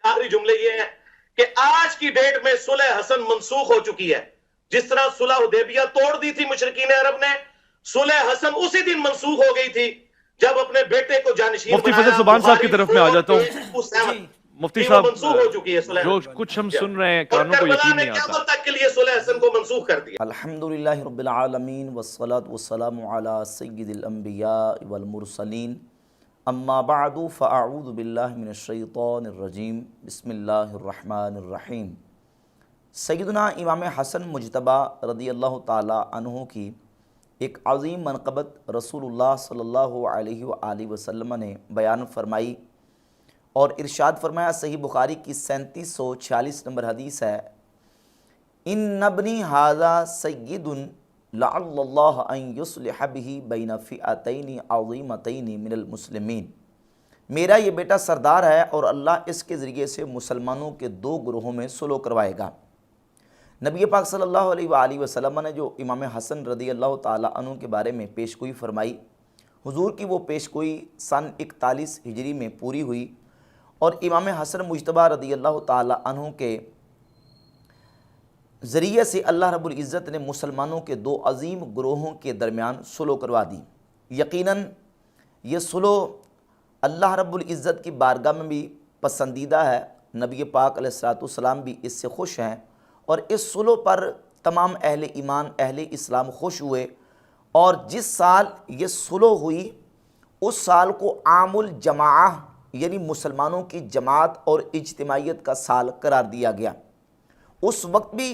آخری جملے یہ ہیں کہ آج کی ڈیٹ میں صلح حسن منسوخ ہو چکی ہے. جس طرح صلح حدیبیہ توڑ دی تھی مشرکین عرب نے، صلح حسن اسی دن منسوخ ہو گئی تھی جب اپنے بیٹے کو جانشین مفتی فضل سبحان صاحب کی طرف میں آ جاتا ہوں. مفتی صاحب، منسوخ ہو چکی ہے صلح جو کچھ ہم سن رہے ہیں کانوں کو یقین نہیں آتا. تک کے لیے صلح حسن کو منسوخ کر دیا. الحمدللہ رب العالمین والصلاة والسلام علی سید الانبیاء والمرسلین، اما بعد فاعوذ باللہ من الشیطان الرجیم، بسم اللہ الرحمن الرحیم. سیدنا امام حسن مجتبیٰ رضی اللہ تعالی عنہ کی ایک عظیم منقبت رسول اللہ صلی اللہ علیہ وآلہ وسلم نے بیان فرمائی اور ارشاد فرمایا. صحیح بخاری کی 3746 نمبر حدیث ہے، ان ابنی ھذا سید لعل اللہ ان یصلح بہ بین فئتین عظیمتین من المسلمین. میرا یہ بیٹا سردار ہے اور اللہ اس کے ذریعے سے مسلمانوں کے دو گروہوں میں صلح کروائے گا. نبی پاک صلی اللہ علیہ وآلہ وسلم نے جو امام حسن رضی اللہ تعالی عنہ کے بارے میں پیشگوئی فرمائی، حضور کی وہ پیشگوئی سن 41 ہجری میں پوری ہوئی اور امام حسن مجتبیٰ رضی اللہ تعالی عنہ کے ذریعے سے اللہ رب العزت نے مسلمانوں کے دو عظیم گروہوں کے درمیان صلح کروا دی. یقیناً یہ صلح اللہ رب العزت کی بارگاہ میں بھی پسندیدہ ہے. نبی پاک علیہ السلام بھی اس سے خوش ہیں اور اس صلح پر تمام اہل ایمان اہل اسلام خوش ہوئے. اور جس سال یہ صلح ہوئی اس سال کو عام الجماعہ یعنی مسلمانوں کی جماعت اور اجتماعیت کا سال قرار دیا گیا. اس وقت بھی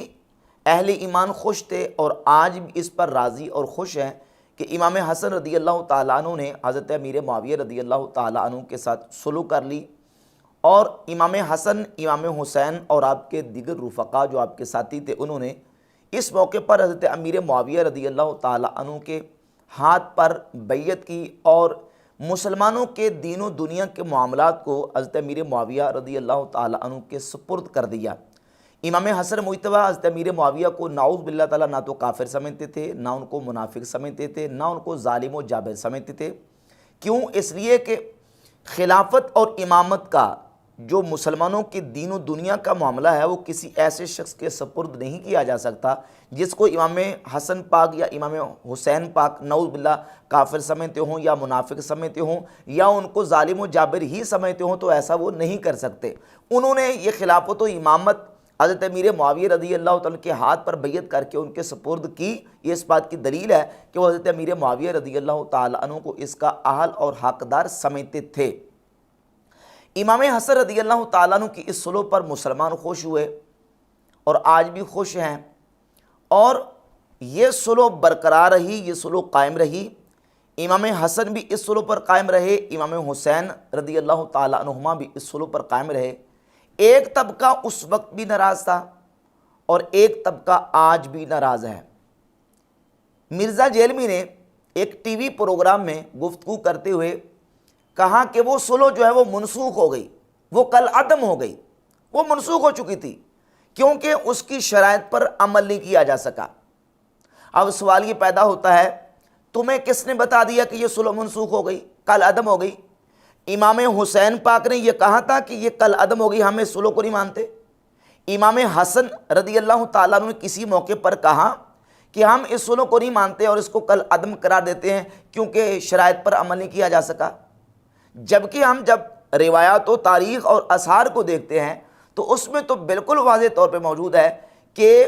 اہل ایمان خوش تھے اور آج بھی اس پر راضی اور خوش ہیں کہ امام حسن رضی اللہ تعالیٰ عنہ نے حضرت امیر معاویہ رضی اللہ تعالیٰ عنہ کے ساتھ صلح کر لی. اور امام حسن، امام حسین اور آپ کے دیگر رفقا جو آپ کے ساتھی تھے، انہوں نے اس موقع پر حضرت امیر معاویہ رضی اللہ تعالیٰ عنہ کے ہاتھ پر بیعت کی اور مسلمانوں کے دین و دنیا کے معاملات کو حضرت امیر معاویہ رضی اللہ تعالیٰ عنہ کے سپرد کر دیا. امام حسن مجتبیٰ حضرت امیر معاویہ کو نعوذ باللہ تعالیٰ نہ تو کافر سمجھتے تھے، نہ ان کو منافق سمجھتے تھے، نہ ان کو ظالم و جابر سمجھتے تھے. کیوں؟ اس لیے کہ خلافت اور امامت کا جو مسلمانوں کے دین و دنیا کا معاملہ ہے وہ کسی ایسے شخص کے سپرد نہیں کیا جا سکتا جس کو امام حسن پاک یا امام حسین پاک نعوذ باللہ کافر سمجھتے ہوں یا منافق سمجھتے ہوں یا ان کو ظالم و جابر ہی سمجھتے ہوں، تو ایسا وہ نہیں کر سکتے. انہوں نے یہ خلافت و امامت حضرت امیر معاویہ رضی اللہ تعالیٰ کے ہاتھ پر بیعت کر کے ان کے سپرد کی. یہ اس بات کی دلیل ہے کہ وہ حضرت امیر معاویہ رضی اللہ تعالیٰ عنہ کو اس کا اہل اور حقدار سمجھتے تھے. امام حسن رضی اللہ تعالیٰ عنہ کی اس صلح پر مسلمان خوش ہوئے اور آج بھی خوش ہیں اور یہ صلح برقرار رہی، یہ صلح قائم رہی. امام حسن بھی اس صلح پر قائم رہے، امام حسین رضی اللہ تعالیٰ عنہما بھی اس صلح پر قائم رہے. ایک طبقہ اس وقت بھی ناراض تھا اور ایک طبقہ آج بھی ناراض ہے. مرزا جیلمی نے ایک ٹی وی پروگرام میں گفتگو کرتے ہوئے کہا کہ وہ صلح جو ہے وہ منسوخ ہو گئی، وہ کل عدم ہو گئی، وہ منسوخ ہو چکی تھی کیونکہ اس کی شرائط پر عمل نہیں کیا جا سکا. اب سوال یہ پیدا ہوتا ہے، تمہیں کس نے بتا دیا کہ یہ صلح منسوخ ہو گئی، کل عدم ہو گئی؟ امام حسین پاک نے یہ کہا تھا کہ یہ کل عدم ہو گئی، ہم اس صلح کو نہیں مانتے. امام حسن رضی اللہ تعالیٰ عنہ نے کسی موقع پر کہا کہ ہم اس صلح کو نہیں مانتے اور اس کو کل عدم قرار دیتے ہیں کیونکہ شرائط پر عمل نہیں کیا جا سکا. جبکہ ہم جب روایات و تاریخ اور آثار کو دیکھتے ہیں تو اس میں تو بالکل واضح طور پہ موجود ہے کہ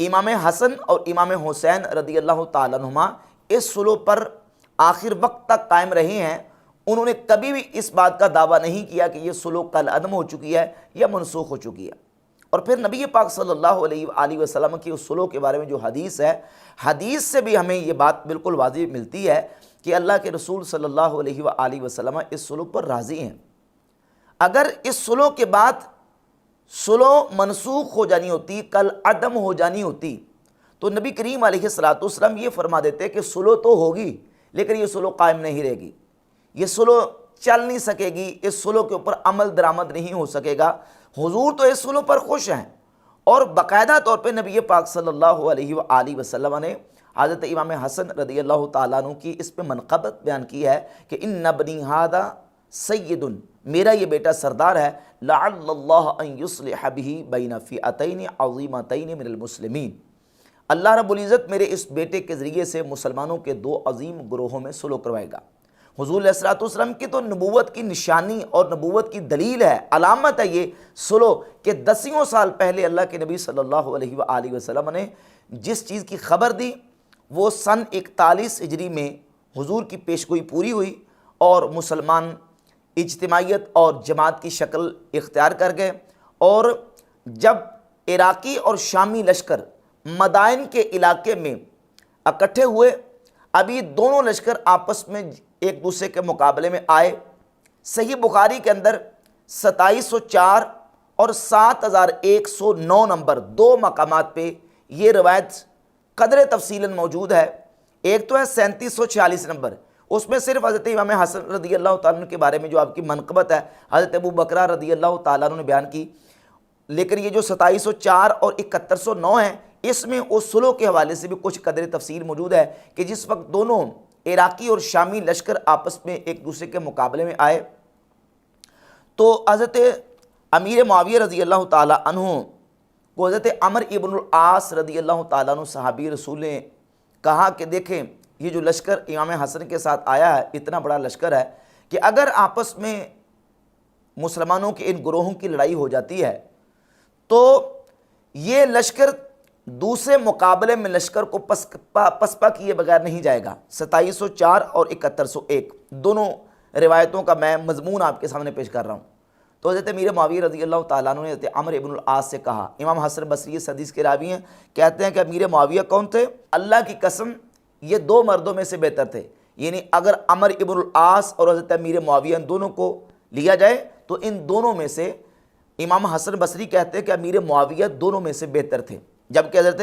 امام حسن اور امام حسین رضی اللہ تعالیٰ عنہما اس صلح پر آخر وقت تک قائم رہے ہیں. انہوں نے کبھی بھی اس بات کا دعویٰ نہیں کیا کہ یہ صلح کل عدم ہو چکی ہے یا منسوخ ہو چکی ہے. اور پھر نبی پاک صلی اللہ علیہ وآلہ وسلم کی اس صلح کے بارے میں جو حدیث ہے، حدیث سے بھی ہمیں یہ بات بالکل واضح ملتی ہے کہ اللہ کے رسول صلی اللہ علیہ وآلہ وسلم اس صلح پر راضی ہیں. اگر اس صلح کے بعد صلح منسوخ ہو جانی ہوتی، کل عدم ہو جانی ہوتی، تو نبی کریم علیہ السلام یہ فرما دیتے کہ صلح تو ہوگی لیکن یہ صلح قائم نہیں رہے گی، یہ صلح چل نہیں سکے گی، اس صلح کے اوپر عمل درآمد نہیں ہو سکے گا. حضور تو اس صلح پر خوش ہیں اور باقاعدہ طور پہ نبی پاک صلی اللہ علیہ وآلہ وسلم نے حضرت امام حسن رضی اللہ تعالیٰ عنہ کی اس پہ منقبت بیان کی ہے کہ ان ابنی ھذا سید، میرا یہ بیٹا سردار ہے، لعل اللہ ان یصلح بہ بین فئتین عظیمتین من المسلمین، اللہ رب العزت میرے اس بیٹے کے ذریعے سے مسلمانوں کے دو عظیم گروہوں میں صلح کروائے گا۔ حضور علیہ الصلوۃ والسلام کی تو نبوت کی نشانی اور نبوت کی دلیل ہے، علامت ہے یہ صلح، کہ 10 سال پہلے اللہ کے نبی صلی اللہ علیہ وآلہ وسلم نے جس چیز کی خبر دی وہ سن 41 ہجری میں حضور کی پیشگوئی پوری ہوئی اور مسلمان اجتماعیت اور جماعت کی شکل اختیار کر گئے، اور جب عراقی اور شامی لشکر مدائن کے علاقے میں اکٹھے ہوئے، ابھی دونوں لشکر آپس میں ایک دوسرے کے مقابلے میں آئے۔ صحیح بخاری کے اندر 2704 اور 7109 نمبر 2 مقامات پہ یہ روایت قدر تفصیلاً موجود ہے۔ ایک تو ہے 3746 نمبر، اس میں صرف حضرت امام حسن رضی اللہ تعالیٰ عنہ کے بارے میں جو آپ کی منقبت ہے حضرت ابو بکرہ رضی اللہ تعالیٰ عنہ نے بیان کی، لیکن یہ جو 2704 اور 7109 ہیں اس میں اس صلح کے حوالے سے بھی کچھ قدر تفصیل موجود ہے کہ جس وقت دونوں عراقی اور شامی لشکر آپس میں ایک دوسرے کے مقابلے میں آئے تو حضرت امیر معاویہ رضی اللہ تعالیٰ عنہ کو حضرت عمر ابن العاص رضی اللہ تعالیٰ عنہ صحابی رسول نے کہا کہ دیکھیں یہ جو لشکر امام حسن کے ساتھ آیا ہے اتنا بڑا لشکر ہے کہ اگر آپس میں مسلمانوں کے ان گروہوں کی لڑائی ہو جاتی ہے تو یہ لشکر دوسرے مقابلے میں لشکر کو پسپا کیے بغیر نہیں جائے گا۔ 2704 اور 7101 دونوں روایتوں کا میں مضمون آپ کے سامنے پیش کر رہا ہوں۔ تو حضرت امیر معاویہ رضی اللہ تعالیٰ عنہ نے حضرت عمر ابن العاص سے کہا، امام حسن بصری اس حدیث کے راوی ہیں، کہتے ہیں کہ امیر معاویہ کون تھے؟ اللہ کی قسم یہ 2 مردوں میں سے بہتر تھے، یعنی اگر عمر ابن العاص اور حضرت امیر معاویہ ان دونوں کو لیا جائے تو ان دونوں میں سے امام حسن بصری کہتے ہیں کہ امیر معاویہ دونوں میں سے بہتر تھے، جبکہ حضرت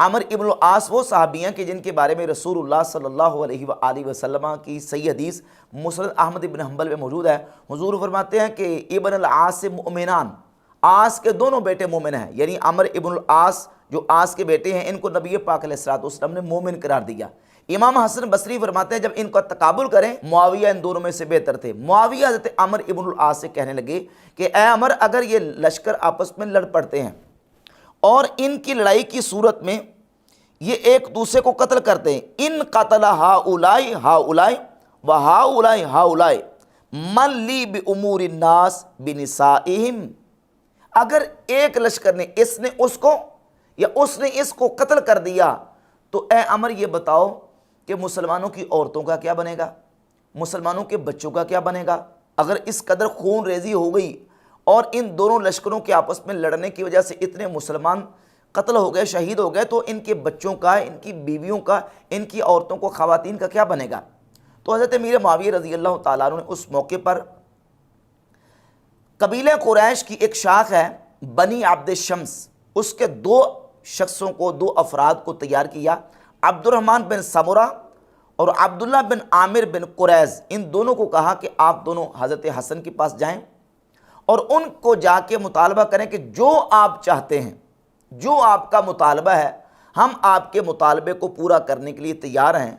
عمر ابن العاص وہ صحابی ہیں کہ جن کے بارے میں رسول اللہ صلی اللہ علیہ وآلہ وسلم کی صحیح حدیث مسند احمد بن حنبل میں موجود ہے۔ حضور فرماتے ہیں کہ ابن العاص مؤمنان، عاص کے دونوں بیٹے مومن ہیں، یعنی عمر ابن العاص جو عاص کے بیٹے ہیں ان کو نبی پاک علیہ الصلوۃ والسلام نے مومن قرار دیا۔ امام حسن بصری فرماتے ہیں جب ان کا تقابل کریں معاویہ ان دونوں میں سے بہتر تھے۔ معاویہ حضرت عمر ابن العاص سے کہنے لگے کہ اے عمر اگر یہ لشکر آپس میں لڑ پڑتے ہیں اور ان کی لڑائی کی صورت میں یہ ایک دوسرے کو قتل کرتے ہیں، ان قتل ہاؤلائی ہاؤلائی و ہاؤلائی ہاؤلائی من لی بامور الناس بنسائہم، اگر ایک لشکر نے اس نے اس کو یا اس نے اس کو قتل کر دیا تو اے عمر یہ بتاؤ کہ مسلمانوں کی عورتوں کا کیا بنے گا، مسلمانوں کے بچوں کا کیا بنے گا؟ اگر اس قدر خون ریزی ہو گئی اور ان دونوں لشکروں کے آپس میں لڑنے کی وجہ سے اتنے مسلمان قتل ہو گئے، شہید ہو گئے، تو ان کے بچوں کا، ان کی بیویوں کا، ان کی عورتوں کو، خواتین کا کیا بنے گا؟ تو حضرت امیر معاویہ رضی اللہ تعالیٰ عنہ نے اس موقع پر قبیلہ قریش کی ایک شاخ ہے بنی عبد شمس، اس کے 2 شخصوں کو، 2 افراد کو تیار کیا، عبد الرحمن بن سمرہ اور عبداللہ بن عامر بن قریظ، ان دونوں کو کہا کہ آپ دونوں حضرت حسن کے پاس جائیں اور ان کو جا کے مطالبہ کریں کہ جو آپ چاہتے ہیں، جو آپ کا مطالبہ ہے ہم آپ کے مطالبے کو پورا کرنے کے لیے تیار ہیں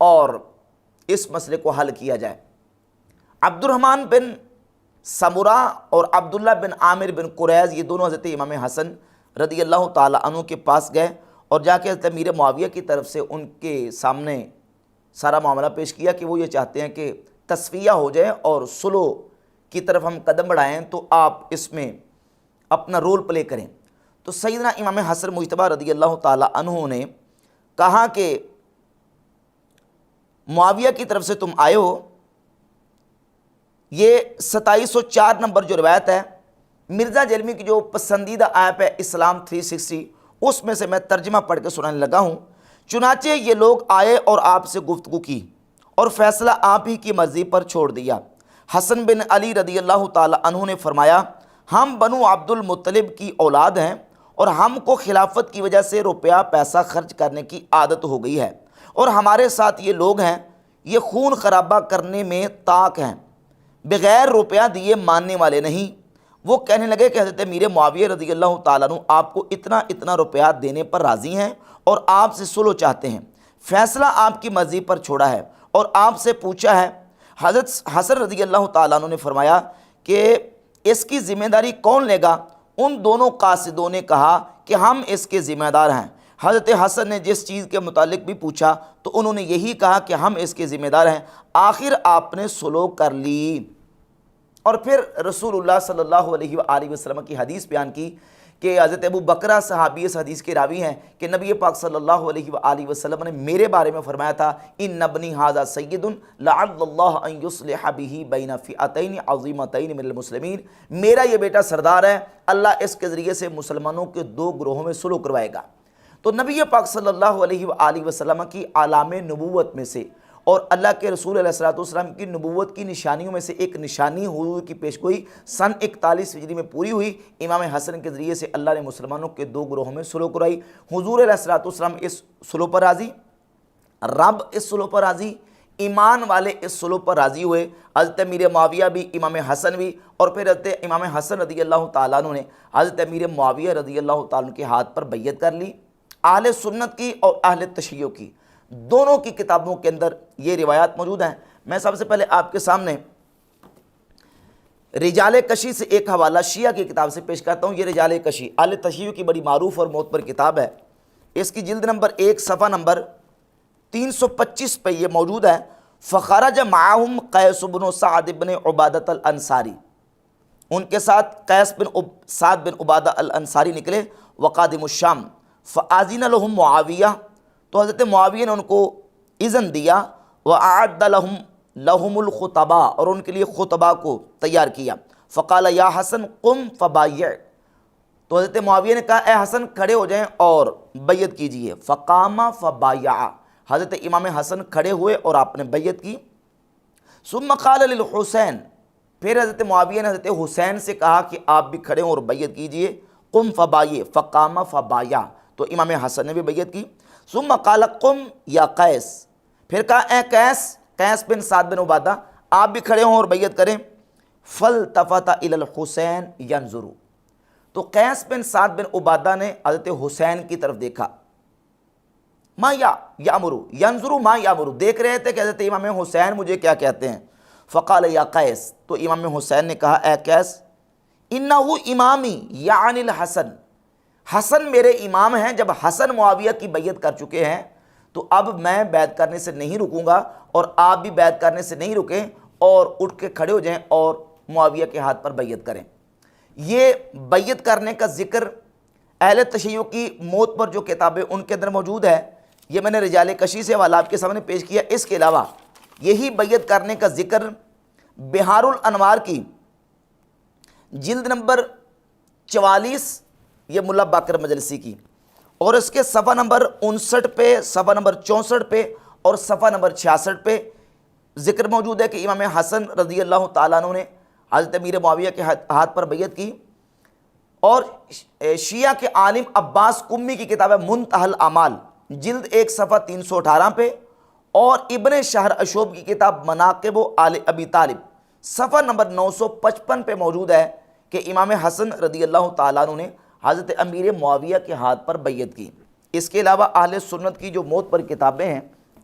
اور اس مسئلے کو حل کیا جائے۔ عبد الرحمن بن سمرہ اور عبداللہ بن عامر بن قریظ یہ دونوں حضرت امام حسن رضی اللہ تعالیٰ عنہ کے پاس گئے اور جا کے حضرت امیر معاویہ کی طرف سے ان کے سامنے سارا معاملہ پیش کیا کہ وہ یہ چاہتے ہیں کہ تصفیہ ہو جائے اور صلح کی طرف ہم قدم بڑھائیں تو آپ اس میں اپنا رول پلے کریں۔ تو سیدنا امام حسن مجتبیٰ رضی اللہ تعالیٰ عنہ نے کہا کہ معاویہ کی طرف سے تم آئے ہو، یہ 2704 نمبر جو روایت ہے مرزا جلمی کی جو پسندیدہ ایپ ہے اسلام 360 اس میں سے میں ترجمہ پڑھ کے سنانے لگا ہوں۔ چنانچہ یہ لوگ آئے اور آپ سے گفتگو کی اور فیصلہ آپ ہی کی مرضی پر چھوڑ دیا۔ حسن بن علی رضی اللہ تعالیٰ عنہ نے فرمایا ہم بنو عبد المطلب کی اولاد ہیں اور ہم کو خلافت کی وجہ سے روپیہ پیسہ خرچ کرنے کی عادت ہو گئی ہے اور ہمارے ساتھ یہ لوگ ہیں یہ خون خرابہ کرنے میں طاق ہیں، بغیر روپیہ دیے ماننے والے نہیں۔ وہ کہنے لگے کہ حضرت امیر معاویہ رضی اللہ تعالیٰ عنہ آپ کو اتنا روپیہ دینے پر راضی ہیں اور آپ سے صلح چاہتے ہیں، فیصلہ آپ کی مرضی پر چھوڑا ہے اور آپ سے پوچھا ہے۔ حضرت حسن رضی اللہ تعالیٰ عنہ نے فرمایا کہ اس کی ذمہ داری کون لے گا؟ ان دونوں قاصدوں نے کہا کہ ہم اس کے ذمہ دار ہیں۔ حضرت حسن نے جس چیز کے متعلق بھی پوچھا تو انہوں نے یہی کہا کہ ہم اس کے ذمہ دار ہیں۔ آخر آپ نے صلح کر لی، اور پھر رسول اللہ صلی اللہ علیہ وآلہ وسلم کی حدیث بیان کی کہ حضرت ابو بکرہ صحابی اس حدیث کے راوی ہیں کہ نبی پاک صلی اللہ علیہ وآلہ وسلم نے میرے بارے میں فرمایا تھا، ان ابنی ھذا سید لعل اللہ ان یصلح بہ بین فئتین عظیمتین من المسلمین، میرا یہ بیٹا سردار ہے، اللہ اس کے ذریعے سے مسلمانوں کے دو گروہوں میں صلح کروائے گا۔ تو نبی پاک صلی اللہ علیہ وآلہ وسلم کی علام نبوت میں سے اور اللہ کے رسول علیہ الصلوۃ والسلام کی نبوت کی نشانیوں میں سے ایک نشانی حضور کی پیشگوئی سن 41 ہجری میں پوری ہوئی۔ امام حسن کے ذریعے سے اللہ نے مسلمانوں کے دو گروہوں میں صلح کرائی۔ حضور علیہ الصلوۃ والسلام اس صلح پر راضی، رب اس صلح پر راضی، ایمان والے اس صلح پر راضی ہوئے۔ حضرت امیر معاویہ بھی، امام حسن بھی، اور پھر حضرت امام حسن رضی اللہ تعالیٰ عنہ نے حضرت امیر معاویہ رضی اللہ تعالیٰ عنہ کے ہاتھ پر بیعت کر لی۔ اہل سنت کی اور اہل تشیع کی دونوں کی کتابوں کے اندر یہ روایات موجود ہیں۔ میں سب سے پہلے آپ کے سامنے رجال کشی سے ایک حوالہ شیعہ کی کتاب سے پیش کرتا ہوں۔ یہ رجال کشی اہل تشیع کی بڑی معروف اور معتبر کتاب ہے۔ اس کی جلد نمبر 1 صفحہ نمبر 325 پہ یہ موجود ہے۔ فخرج معہم قیس بن سعد بن عبادۃ الانصاری، ان کے ساتھ قیس بن سعد بن عبادہ الانصاری نکلے۔ وقادم الشام فآذن لهم معاویہ، تو حضرت معاویہ نے ان کو اذن دیا۔ وأعد لهم الخطباء، اور ان کے لیے خطبہ کو تیار کیا۔ فقال یا حسن قم فبایع، تو حضرت معاویہ نے کہا اے حسن کھڑے ہو جائیں اور بیعت کیجئے۔ فقام فبایع، حضرت امام حسن کھڑے ہوئے اور آپ نے بیعت کی۔ ثم قال للحسین، پھر حضرت معاویہ نے حضرت حسین سے کہا کہ آپ بھی کھڑے ہوں اور بیعت کیجئے۔ قم فبایع، فقام فبایع، تو امام حسن نے بھی بیعت کی۔ ثم قال قم یا قیس، پھر کہا اے قیس بن سعد بن عبادہ آپ بھی کھڑے ہوں اور بیعت کریں۔ فالتفت الی الحسین ینظر، تو قیس بن سعد بن عبادہ نے حضرت حسین کی طرف دیکھا۔ ما یامر ینظر ما یامر، دیکھ رہے تھے کہ حضرت امام حسین مجھے کیا کہتے ہیں۔ فقال یا قیس، تو امام حسین نے کہا اے قیس انہ امامی یعنی الحسن، حسن میرے امام ہیں۔ جب حسن معاویہ کی بیعت کر چکے ہیں تو اب میں بیعت کرنے سے نہیں رکوں گا، اور آپ بھی بیعت کرنے سے نہیں رکیں اور اٹھ کے کھڑے ہو جائیں اور معاویہ کے ہاتھ پر بیعت کریں۔ یہ بیعت کرنے کا ذکر اہل تشیع کی موت پر جو کتابیں ان کے اندر موجود ہے، یہ میں نے رجال کشی سے حوالہ آپ کے سامنے پیش کیا۔ اس کے علاوہ یہی بیعت کرنے کا ذکر بہار الانوار کی جلد نمبر 44، یہ ملا باقر مجلسی کی، اور اس کے صفحہ نمبر 59 پہ، صفحہ نمبر 64 پہ اور صفحہ نمبر 66 پہ ذکر موجود ہے کہ امام حسن رضی اللہ تعالیٰ عنہ نے حضرت امیر معاویہ کے ہاتھ پر بیعت کی۔ اور شیعہ کے عالم عباس قمی کی کتاب ہے منتہی الاعمال، جلد 1 صفحہ 318 پہ، اور ابن شہر اشوب کی کتاب مناقب آل ابی طالب صفحہ نمبر 955 پہ موجود ہے کہ امام حسن رضی اللہ تعالیٰ عنہ نے حضرت امیر معاویہ کے ہاتھ پر بیعت کی۔ اس کے علاوہ اہل سنت کی جو موت پر کتابیں ہیں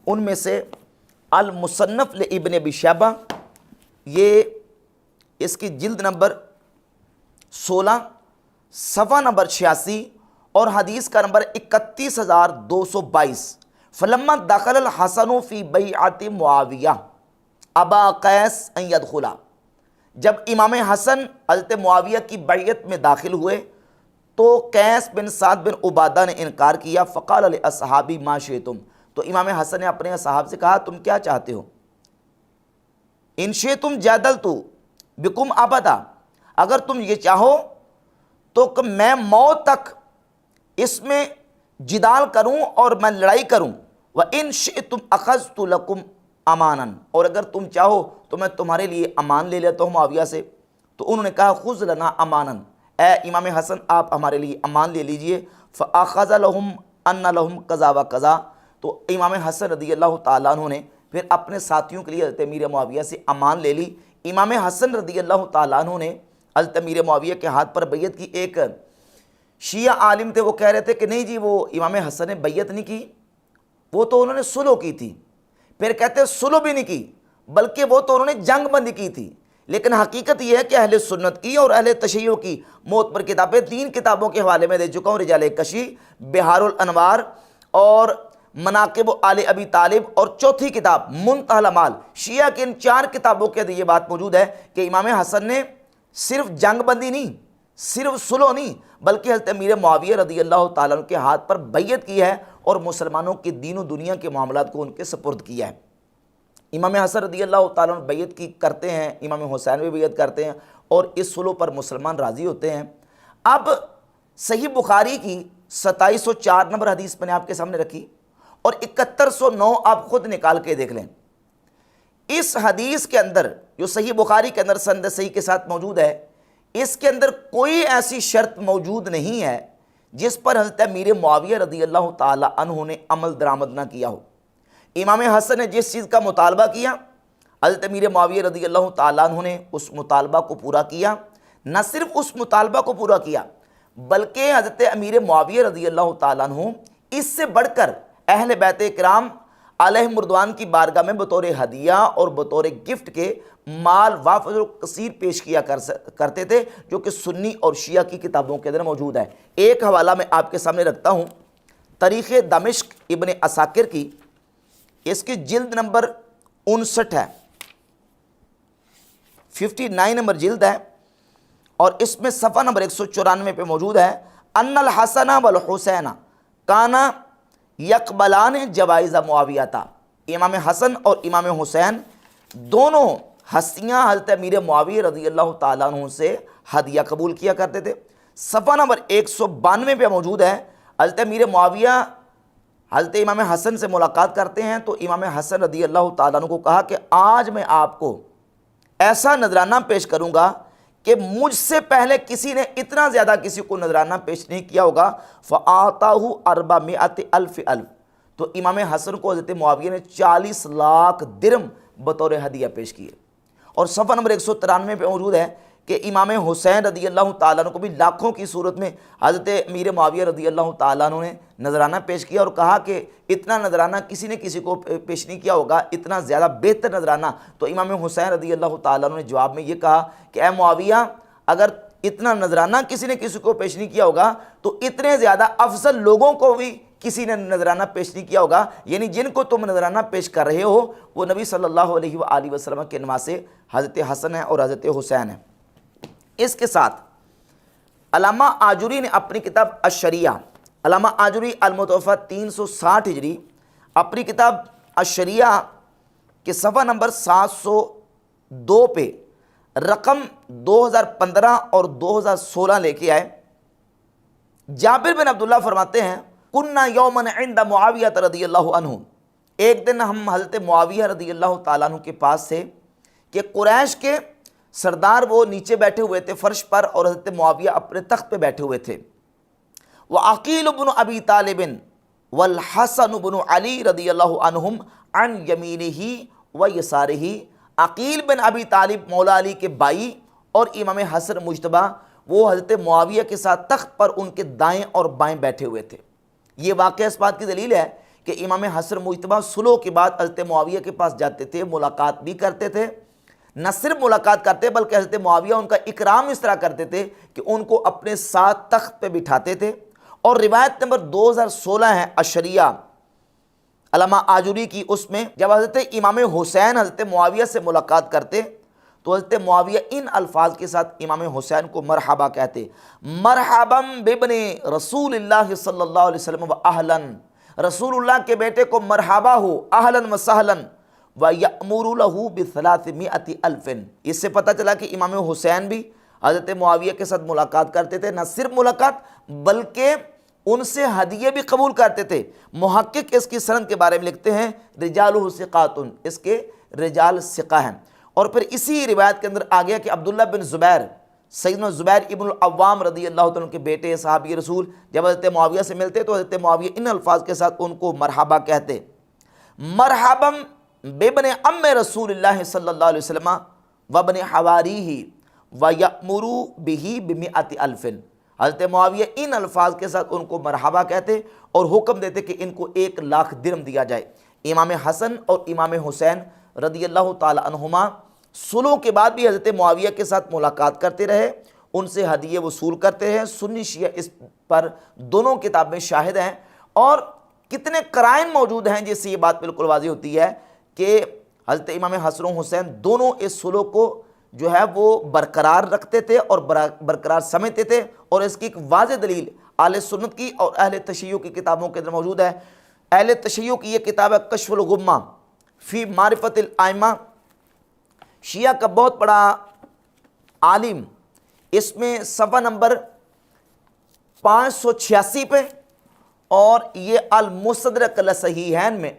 ان میں سے المصنف لابن ابی شیبہ، یہ اس کی جلد نمبر 16 صفحہ نمبر 86 اور حدیث کا نمبر 31222۔ فلما دخل الحسن فی بیعت معاویہ ابا قیس ان یدخلا، جب امام حسن حضرت معاویہ کی بیعت میں داخل ہوئے تو قیس بن سعد بن عبادہ نے انکار کیا۔ فقال لاصحابی ما شئتم، تو امام حسن نے اپنے اصحاب سے کہا تم کیا چاہتے ہو؟ ان شئتم جادلت بکم ابدا، اگر تم یہ چاہو تو کہ میں موت تک اس میں جدال کروں اور میں لڑائی کروں۔ وَإِن شِئْتُمْ أَخَذْتُ لَكُمْ اماناً، اور اگر تم چاہو تو میں تمہارے لیے امان لے لیتا ہوں معاویہ سے۔ تو انہوں نے کہا خذ لنا اماناً، اے امام حسن آپ ہمارے لیے امان لے لیجئے۔ فَأَخَذَ لَهُمْ أَنَّ لَهُمْ قَضَا وَقَضَا، تو امام حسن رضی اللہ تعالیٰ عنہ نے پھر اپنے ساتھیوں کے لیے حضرت امیر معاویہ سے امان لے لی۔ امام حسن رضی اللہ تعالیٰ عنہ نے حضرت امیر معاویہ کے ہاتھ پر بیعت کی۔ ایک شیعہ عالم تھے، وہ کہہ رہے تھے کہ نہیں جی وہ امام حسن نے بیعت نہیں کی، وہ تو انہوں نے صلح کی تھی۔ پھر کہتے صلح بھی نہیں کی، بلکہ وہ تو انہوں نے جنگ بندی کی تھی۔ لیکن حقیقت یہ ہے کہ اہل سنت کی اور اہل تشیع کی معتبر کتابیں 3 کتابوں کے حوالے میں دے چکا ہوں، رجال کشی، بہار الانوار اور مناقب آل ابی طالب، اور چوتھی کتاب منتہی الامال۔ شیعہ کی ان 4 کتابوں کے اندر یہ بات موجود ہے کہ امام حسن نے صرف جنگ بندی نہیں، صرف صلح نہیں، بلکہ حضرت امیر معاویہ رضی اللہ تعالیٰ عنہ کے ہاتھ پر بیعت کی ہے اور مسلمانوں کی دین و دنیا کے معاملات کو ان کے سپرد کیا ہے۔ امام حسن رضی اللہ تعالیٰ عنہ بیعت کی کرتے ہیں، امام حسین بھی بیعت کرتے ہیں، اور اس صلح پر مسلمان راضی ہوتے ہیں۔ اب صحیح بخاری کی 2704 نمبر حدیث میں نے آپ کے سامنے رکھی، اور 7109 آپ خود نکال کے دیکھ لیں۔ اس حدیث کے اندر جو صحیح بخاری کے اندر سند صحیح کے ساتھ موجود ہے، اس کے اندر کوئی ایسی شرط موجود نہیں ہے جس پر حضرت امیر معاویہ رضی اللہ تعالیٰ عنہ نے عمل درآمد نہ کیا ہو۔ امام حسن نے جس چیز کا مطالبہ کیا، حضرت امیر معاویہ رضی اللہ تعالیٰ عنہ نے اس مطالبہ کو پورا کیا۔ نہ صرف اس مطالبہ کو پورا کیا، بلکہ حضرت امیر معاویہ رضی اللہ تعالیٰ عنہ اس سے بڑھ کر اہل بیت اکرام علیہم رضوان کی بارگاہ میں بطور ہدیہ اور بطور گفٹ کے مال وافر و کثیر پیش کیا کرتے تھے، جو کہ سنی اور شیعہ کی کتابوں کے اندر موجود ہے۔ ایک حوالہ میں آپ کے سامنے رکھتا ہوں، تاریخ دمشق ابن عساکر کی، اس کی جلد نمبر 59 ہے، 59 نمبر جلد ہے، اور اس میں صفحہ نمبر 194 پہ موجود ہے، ان الحسن والحسین کانا یقبلان جوائز معاویہ تھا۔ امام حسن اور امام حسین دونوں ہستیاں حضرت امیر معاویہ رضی اللہ تعالیٰ عنہ سے ہدیہ قبول کیا کرتے تھے۔ صفحہ نمبر 192 پہ موجود ہے، حضرت امیر معاویہ حضرت امام حسن سے ملاقات کرتے ہیں تو امام حسن رضی اللہ تعالیٰ عنہ کو کہا کہ آج میں آپ کو ایسا نذرانہ پیش کروں گا کہ مجھ سے پہلے کسی نے اتنا زیادہ کسی کو نذرانہ پیش نہیں کیا ہوگا۔ فَآتَاهُ 400,000 تو امام حسن کو حضرت معاویہ نے 40 لاکھ درم بطور ہدیہ پیش کیے۔ اور صفحہ نمبر 193 پہ موجود ہے کہ امام حسین رضی اللہ تعالیٰ عنہ کو بھی لاکھوں کی صورت میں حضرت امیر معاویہ رضی اللہ تعالیٰ عنہ نے نذرانہ پیش کیا، اور کہا کہ اتنا نذرانہ کسی نے کسی کو پیش نہیں کیا ہوگا، اتنا زیادہ بہتر نذرانہ۔ تو امام حسین رضی اللہ تعالیٰ عنہ نے جواب میں یہ کہا کہ اے معاویہ، اگر اتنا نذرانہ کسی نے کسی کو پیش نہیں کیا ہوگا تو اتنے زیادہ افضل لوگوں کو بھی کسی نے نذرانہ پیش نہیں کیا ہوگا، یعنی جن کو تم نذرانہ پیش کر رہے ہو وہ نبی صلی اللہ علیہ وآلہ وسلم کے نواسے حضرت حسن ہیں اور حضرت حسین ہیں۔ اس کے ساتھ علامہ آجوری نے اپنی کتاب الشریعہ، علامہ آجوری المتوفہ 360 ہجری، اپنی کتاب الشریعہ کے صفحہ نمبر 702 پہ رقم 2015 اور 2016 لے کے آئے۔ جابر بن عبداللہ فرماتے ہیں، کننا یومن عند معاویہ رضی اللہ عنہ، ایک دن ہم حضرت معاویہ رضی اللہ تعالیٰ عنہ کے پاس تھے کہ قریش کے سردار وہ نیچے بیٹھے ہوئے تھے فرش پر، اور حضرت معاویہ اپنے تخت پہ بیٹھے ہوئے تھے۔ وعقیل بن ابی طالب والحسن بن علی رضی اللہ عنہم عن یمینہ و یسارہ، عقیل بن ابی طالب مولا علی کے بھائی اور امام حسن مجتبیٰ وہ حضرت معاویہ کے ساتھ تخت پر ان کے دائیں اور بائیں بیٹھے ہوئے تھے۔ یہ واقعہ اس بات کی دلیل ہے کہ امام حسن مجتبیٰ صلح کے بعد حضرت معاویہ کے پاس جاتے تھے، ملاقات بھی کرتے تھے، نہ صرف ملاقات کرتے بلکہ حضرت معاویہ ان کا اکرام اس طرح کرتے تھے کہ ان کو اپنے ساتھ تخت پہ بٹھاتے تھے۔ اور روایت نمبر 2016 ہے الشریعہ علامہ آجوری کی، اس میں جب حضرت امام حسین حضرت معاویہ سے ملاقات کرتے تو حضرت معاویہ ان الفاظ کے ساتھ امام حسین کو مرحبا کہتے، مرحبا بابن رسول اللہ صلی اللہ علیہ وسلم و اہلاً، رسول اللہ کے بیٹے کو مرحبا ہو، اہلاً و سہلاً، وَيَأْمُرُ لَهُ ب300,000۔ اس سے پتہ چلا کہ امام حسین بھی حضرت معاویہ کے ساتھ ملاقات کرتے تھے، نہ صرف ملاقات بلکہ ان سے ہدیے بھی قبول کرتے تھے۔ محقق اس کی سند کے بارے میں لکھتے ہیں رجالہ ثقات، اس کے رجال ثقہ ہیں۔ اور پھر اسی روایت کے اندر آ گیا کہ عبداللہ بن زبیر، سیدنا زبیر ابن العوام رضی اللہ تعالیٰ کے بیٹے صحابی رسول، جب حضرت معاویہ سے ملتے تو حضرت معاویہ ان الفاظ کے ساتھ ان کو مرحبا کہتے، مرحبا بابن ام رسول اللہ صلی اللہ علیہ وسلم وابن حواریہ ویأمر بہ ب100,000۔ حضرت معاویہ ان الفاظ کے ساتھ ان کو مرحبا کہتے اور حکم دیتے کہ ان کو 1,00,000 درم دیا جائے۔ امام حسن اور امام حسین رضی اللہ تعالی عنہما صلح کے بعد بھی حضرت معاویہ کے ساتھ ملاقات کرتے رہے، ان سے ہدیے وصول کرتے ہیں۔ سنی شیعہ اس پر دونوں کتاب میں شاہد ہیں، اور کتنے قرائن موجود ہیں جس سے یہ بات بالکل واضح ہوتی ہے کہ حضرت امام حسن و حسین دونوں اس صلح کو جو ہے وہ برقرار رکھتے تھے اور برقرار سمجھتے تھے، اور اس کی ایک واضح دلیل اہل سنت کی اور اہل تشیع کی کتابوں کے اندر موجود ہے۔ اہل تشیع کی یہ کتاب ہے کشف الغمہ فی معرفت الائمہ، شیعہ کا بہت بڑا عالم، اس میں صفحہ نمبر 586 پہ، اور یہ المستدرک لصحیحین میں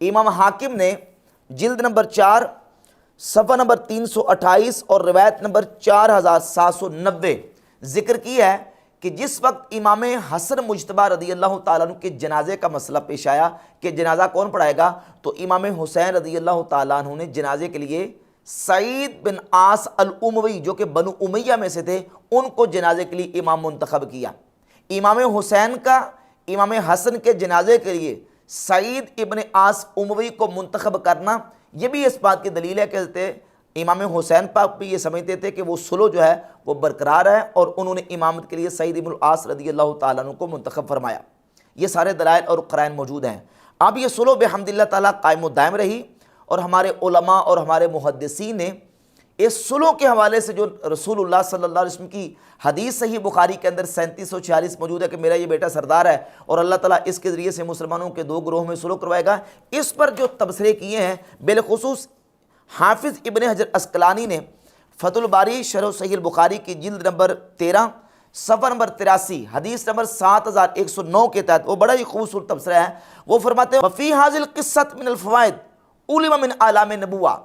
امام حاکم نے جلد نمبر 4 صفحہ نمبر 328 اور روایت نمبر 4790 ذکر کی ہے کہ جس وقت امام حسن مجتبیٰ رضی اللہ تعالیٰ عنہ کے جنازے کا مسئلہ پیش آیا کہ جنازہ کون پڑھائے گا، تو امام حسین رضی اللہ تعالیٰ عنہ نے جنازے کے لیے سعید بن عاص الاموی جو کہ بنو امیہ میں سے تھے ان کو جنازے کے لیے امام منتخب کیا۔ امام حسین کا امام حسن کے جنازے کے لیے سعید ابن عاص اموی کو منتخب کرنا، یہ بھی اس بات کی دلیل ہے کہ حضرت امام حسین پاک بھی یہ سمجھتے تھے کہ وہ صلح جو ہے وہ برقرار ہے، اور انہوں نے امامت کے لیے سعید ابن العاص رضی اللہ تعالیٰ عنہ کو منتخب فرمایا۔ یہ سارے دلائل اور قرائن موجود ہیں۔ اب یہ صلح بحمد اللہ تعالیٰ قائم و دائم رہی، اور ہمارے علماء اور ہمارے محدثین نے اس صلح کے حوالے سے جو رسول اللہ صلی اللہ علیہ وسلم کی حدیث صحیح بخاری کے اندر 3746 موجود ہے کہ میرا یہ بیٹا سردار ہے اور اللہ تعالیٰ اس کے ذریعے سے مسلمانوں کے 2 گروہ میں صلح کروائے گا، اس پر جو تبصرے کیے ہیں بالخصوص حافظ ابن حجر عسقلانی نے فتح الباری شرح صحیح البخاری کی جلد نمبر 13 صفحہ نمبر 83 حدیث نمبر 7109 کے تحت وہ بڑا ہی خوبصورت تبصرہ ہے۔ وہ فرماتے ہیں وفی حاضل قصت من الفوائد علم من اعلام نبوہ،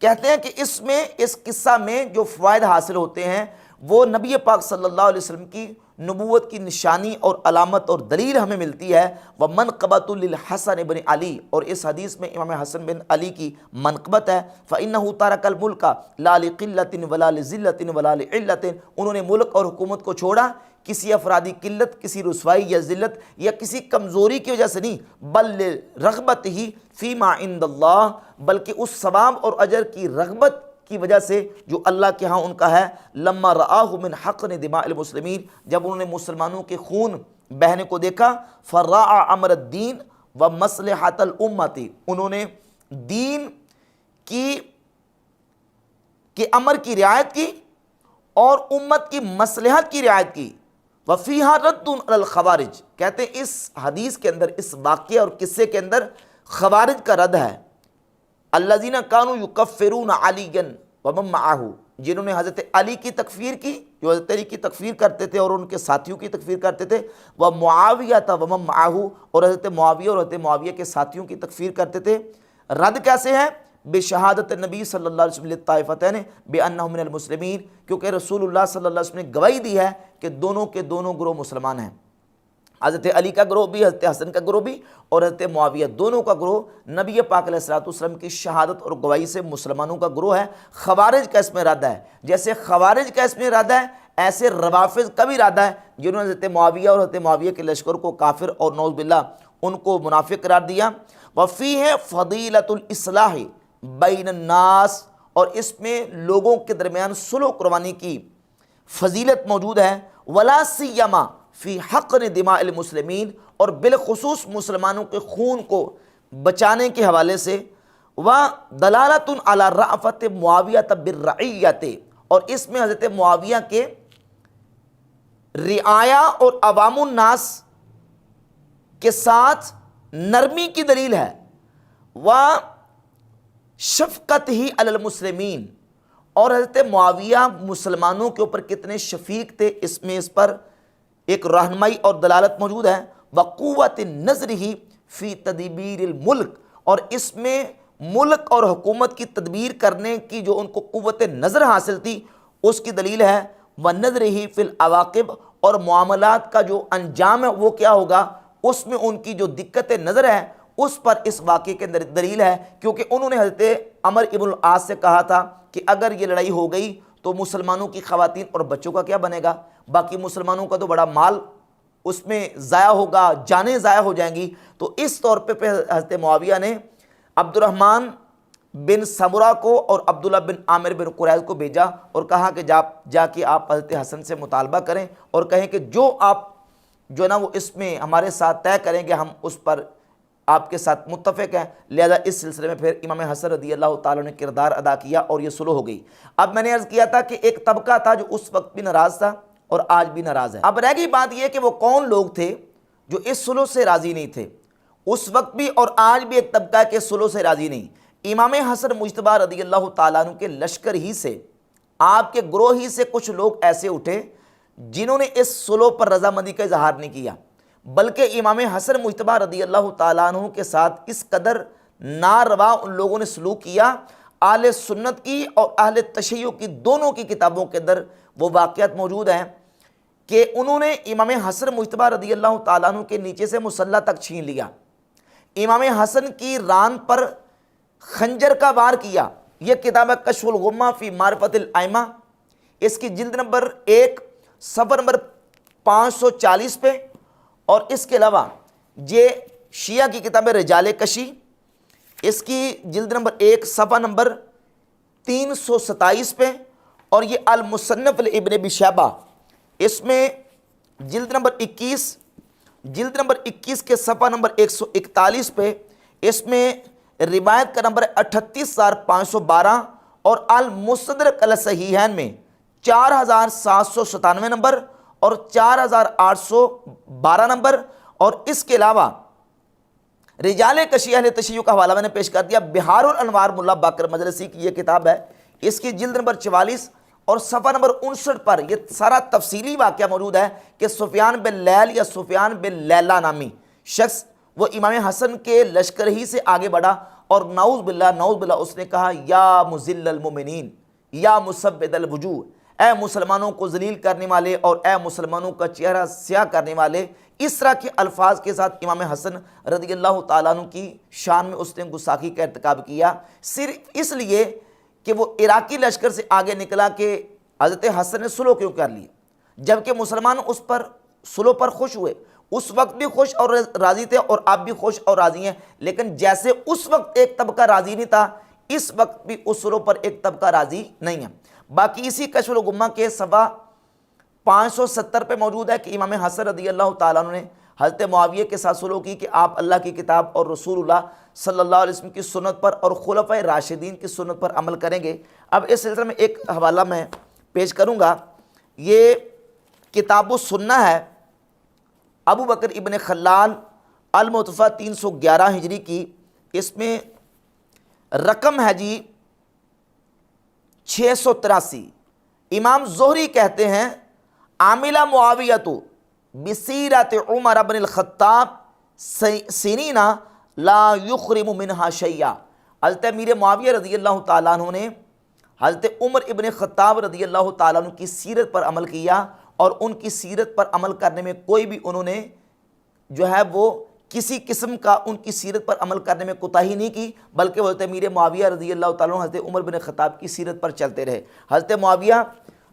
کہتے ہیں کہ اس میں اس قصہ میں جو فوائد حاصل ہوتے ہیں وہ نبی پاک صلی اللہ علیہ وسلم کی نبوت کی نشانی اور علامت اور دلیل ہمیں ملتی ہے۔ وَمَنْقَبَةُ لِلْحَسَنِ بن علی، اور اس حدیث میں امام حسن بن علی کی منقبت ہے۔ فَإِنَّهُ تَرَكَ الْمُلْكَ لَا لِقِلَّةٍ وَلَا لِذِلَّةٍ وَلَا لِعِلَّةٍ، انہوں نے ملک اور حکومت کو چھوڑا کسی افرادی قلت، کسی رسوائی یا ذلت یا کسی کمزوری کی وجہ سے نہیں، بل رغبت ہی فیما عند اللہ، بلکہ اس ثواب اور اجر کی رغبت کی وجہ سے جو اللہ کے ہاں ان کا ہے۔ لما رآہ من حقن دماء المسلمین، جب انہوں نے مسلمانوں کے خون بہنے کو دیکھا، فراع امر الدین و مصلحت الامت، انہوں نے دین کے امر کی رعایت کی اور امت کی مصلحت کی رعایت کی۔ وفیہا رد علی الخوارج، کہتے ہیں اس حدیث کے اندر، اس واقعے اور قصے کے اندر خوارج کا رد ہے۔ الذین کانوا یکفرون علیا ومن معہ، جنہوں نے حضرت علی کی تکفیر کی، جو حضرت علی کی تکفیر کرتے تھے اور ان کے ساتھیوں کی تکفیر کرتے تھے، ومعاویہ ومن معہ، اور حضرت معاویہ اور حضرت معاویہ کے ساتھیوں کی تکفیر کرتے تھے۔ رد کیسے ہے؟ بشہادت نبی صلی اللہ علیہ وسلم للطائفتین بانہم من المسلمین، کیونکہ رسول اللہ صلی اللہ علیہ وسلم نے گواہی دی ہے کہ دونوں کے دونوں گروہ مسلمان ہیں، حضرت علی کا گروہ بھی، حضرت حسن کا گروہ بھی، اور حضرت معاویہ دونوں کا گروہ نبی پاک علیہ الصلوۃ والسلام کی شہادت اور گواہی سے مسلمانوں کا گروہ ہے۔ خوارج کا اس میں رد ہے، جیسے خوارج کا اس میں رد ہے ایسے روافض کا بھی رد ہے، جنہوں نے حضرت معاویہ اور حضرت معاویہ کے لشکر کو کافر اور نعوذ باللہ ان کو منافق قرار دیا۔ وفیہ فضیلۃ الاصلاح بین الناس، اور اس میں لوگوں کے درمیان صلح کروانے کی فضیلت موجود ہے۔ ولا سیما فی حقن دماء المسلمین، اور بالخصوص مسلمانوں کے خون کو بچانے کے حوالے سے۔ ودلالۃ علی رأفت معاویہ بالرعیۃ، اور اس میں حضرت معاویہ کے رعایا اور عوام الناس کے ساتھ نرمی کی دلیل ہے۔ شفقت ہی علی المسلمین، اور حضرت معاویہ مسلمانوں کے اوپر کتنے شفیق تھے، اس میں اس پر ایک رہنمائی اور دلالت موجود ہے۔ وقوت نظر ہی فی تدبیر الملک، اور اس میں ملک اور حکومت کی تدبیر کرنے کی جو ان کو قوت نظر حاصل تھی اس کی دلیل ہے۔ ونظر ہی فی العواقب، اور معاملات کا جو انجام ہے وہ کیا ہوگا، اس میں ان کی جو دقت نظر ہے اس پر اس واقعے کے اندر دلیل ہے، کیونکہ انہوں نے حضرت عمر ابن العاص سے کہا تھا کہ اگر یہ لڑائی ہو گئی تو مسلمانوں کی خواتین اور بچوں کا کیا بنے گا، باقی مسلمانوں کا تو بڑا مال اس میں ضائع ہوگا، جانیں ضائع ہو جائیں گی۔ تو اس طور پہ حضرت معاویہ نے عبد الرحمن بن سمرہ کو اور عبداللہ بن عامر بن قریظ کو بھیجا اور کہا کہ جا کے آپ حضرت حسن سے مطالبہ کریں اور کہیں کہ جو آپ جو نا وہ اس میں ہمارے ساتھ طے کریں گے ہم اس پر آپ کے ساتھ متفق ہیں۔ لہذا اس سلسلے میں پھر امام حسن رضی اللہ تعالیٰ نے کردار ادا کیا اور یہ صلح ہو گئی۔ اب میں نے عرض کیا تھا کہ ایک طبقہ تھا جو اس وقت بھی ناراض تھا اور آج بھی ناراض ہے۔ اب رہ گئی بات یہ کہ وہ کون لوگ تھے جو اس صلح سے راضی نہیں تھے۔ اس وقت بھی اور آج بھی ایک طبقہ کے صلح سے راضی نہیں۔ امام حسن مجتبیٰ رضی اللہ تعالیٰ عنہ کے لشکر ہی سے، آپ کے گروہ ہی سے کچھ لوگ ایسے اٹھے جنہوں نے اس صلح پر رضامندی کا اظہار نہیں کیا، بلکہ امام حسن مجتبیٰ رضی اللہ تعالیٰ عنہ کے ساتھ اس قدر ناروا ان لوگوں نے سلوک کیا۔ اہل سنت کی اور اہل تشیع کی دونوں کی کتابوں کے اندر وہ واقعات موجود ہیں کہ انہوں نے امام حسن مجتبیٰ رضی اللہ تعالیٰ عنہ کے نیچے سے مصلی تک چھین لیا، امام حسن کی ران پر خنجر کا وار کیا۔ یہ کتاب ہے کشف الغمہ فی معرفت الائمہ، اس کی جلد نمبر 1 صفحہ نمبر 540 پہ، اور اس کے علاوہ یہ شیعہ کی کتاب ہے رجال کشی، اس کی جلد نمبر 1 صفحہ نمبر 327 پہ، اور یہ المصنف لابن ابی شیبہ، اس میں جلد نمبر 21 کے صفحہ نمبر 141 پہ، اس میں روایت کا نمبر 38512، اور المستدرک علی صحیحین میں 4797 نمبر اور 4812 نمبر، اور اس کے علاوہ رجال کشی اہل تشیع کا حوالہ میں نے پیش کر دیا۔ بہار الانوار ملا باقر مجلسی کی یہ کتاب ہے، اس کی جلد نمبر 44 اور صفحہ نمبر 59 پر یہ سارا تفصیلی واقعہ موجود ہے کہ سفیان بن لیل یا سفیان بن لیلہ نامی شخص وہ امام حسن کے لشکر ہی سے آگے بڑھا اور نعوذ باللہ اس نے کہا یا مذل المؤمنین یا مسبد الوجوہ، اے مسلمانوں کو ذلیل کرنے والے اور اے مسلمانوں کا چہرہ سیاہ کرنے والے۔ اس طرح کے الفاظ کے ساتھ امام حسن رضی اللہ تعالیٰ عنہ کی شان میں اس نے گستاخی کا ارتکاب کیا، صرف اس لیے کہ وہ عراقی لشکر سے آگے نکلا کہ حضرت حسن نے صلح کیوں کر لی، جبکہ مسلمان اس پر صلح پر خوش ہوئے، اس وقت بھی خوش اور راضی تھے اور آپ بھی خوش اور راضی ہیں، لیکن جیسے اس وقت ایک طبقہ راضی نہیں تھا، اس وقت بھی اس صلح پر ایک طبقہ راضی نہیں ہے۔ باقی اسی کشف الغمہ کے صفحہ 570 پہ موجود ہے کہ امام حسن رضی اللہ تعالیٰ عنہ نے حضرت معاویہ کے ساتھ صلح کی کہ آپ اللہ کی کتاب اور رسول اللہ صلی اللہ علیہ وسلم کی سنت پر اور خلفائے راشدین کی سنت پر عمل کریں گے۔ اب اس سلسلے میں ایک حوالہ میں پیش کروں گا، یہ کتاب السنہ ہے، ابو بکر ابن خلال المتوفیٰ 311 ہجری کی، اس میں رقم ہے جی 683۔ امام زہری کہتے ہیں عاملہ معاویۃ بسیرت عمر بن الخطاب سنین لا یخرم منہا شیئا، حضرت امیر معاویہ رضی اللہ تعالیٰ عنہ نے حضرت عمر ابن خطاب رضی اللہ تعالیٰ عنہ کی سیرت پر عمل کیا، اور ان کی سیرت پر عمل کرنے میں کوئی بھی انہوں نے جو ہے وہ کسی قسم کا ان کی سیرت پر عمل کرنے میں کوتاہی نہیں کی، بلکہ حضرت امیر معاویہ رضی اللہ تعالیٰ عنہ حضرت عمر بن خطاب کی سیرت پر چلتے رہے۔ حضرت معاویہ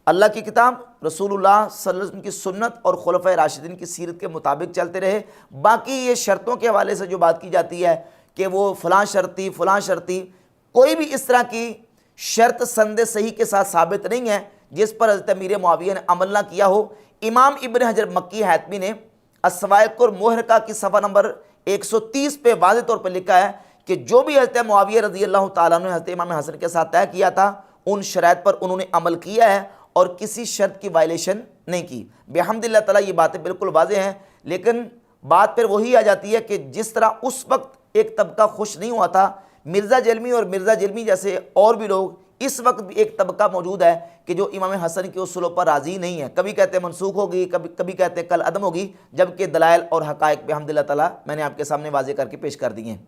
اللہ کی کتاب، رسول اللہ صلی اللہ علیہ وسلم کی سنت اور خلفائے راشدین کی سیرت کے مطابق چلتے رہے۔ باقی یہ شرطوں کے حوالے سے جو بات کی جاتی ہے کہ وہ فلاں شرطی، کوئی بھی اس طرح کی شرط سند صحیح کے ساتھ ثابت نہیں ہے جس پر حضرت امیر معاویہ نے عمل نہ کیا ہو۔ امام ابن حجر مکی حاتمی نے الصواعق المحرقہ کی صفحہ نمبر 130 پہ واضح طور پر لکھا ہے کہ جو بھی حضرت معاویہ رضی اللہ تعالیٰ عنہ نے حضرت امام حسن کے ساتھ طے کیا تھا، ان شرائط پر انہوں نے عمل کیا ہے اور کسی شرط کی وائلیشن نہیں کی۔ بحمد اللہ تعالیٰ یہ باتیں بالکل واضح ہیں، لیکن بات پھر وہی آ جاتی ہے کہ جس طرح اس وقت ایک طبقہ خوش نہیں ہوا تھا، مرزا جلمی اور مرزا جلمی جیسے اور بھی لوگ، اس وقت بھی ایک طبقہ موجود ہے کہ جو امام حسن کی اس صلح پر راضی نہیں ہے۔ کبھی کہتے ہیں منسوخ ہوگی، کبھی کہتے ہیں کل عدم ہوگی، جبکہ دلائل اور حقائق بحمد اللہ تعالیٰ میں نے آپ کے سامنے واضح کر کے پیش کر دیے ہیں۔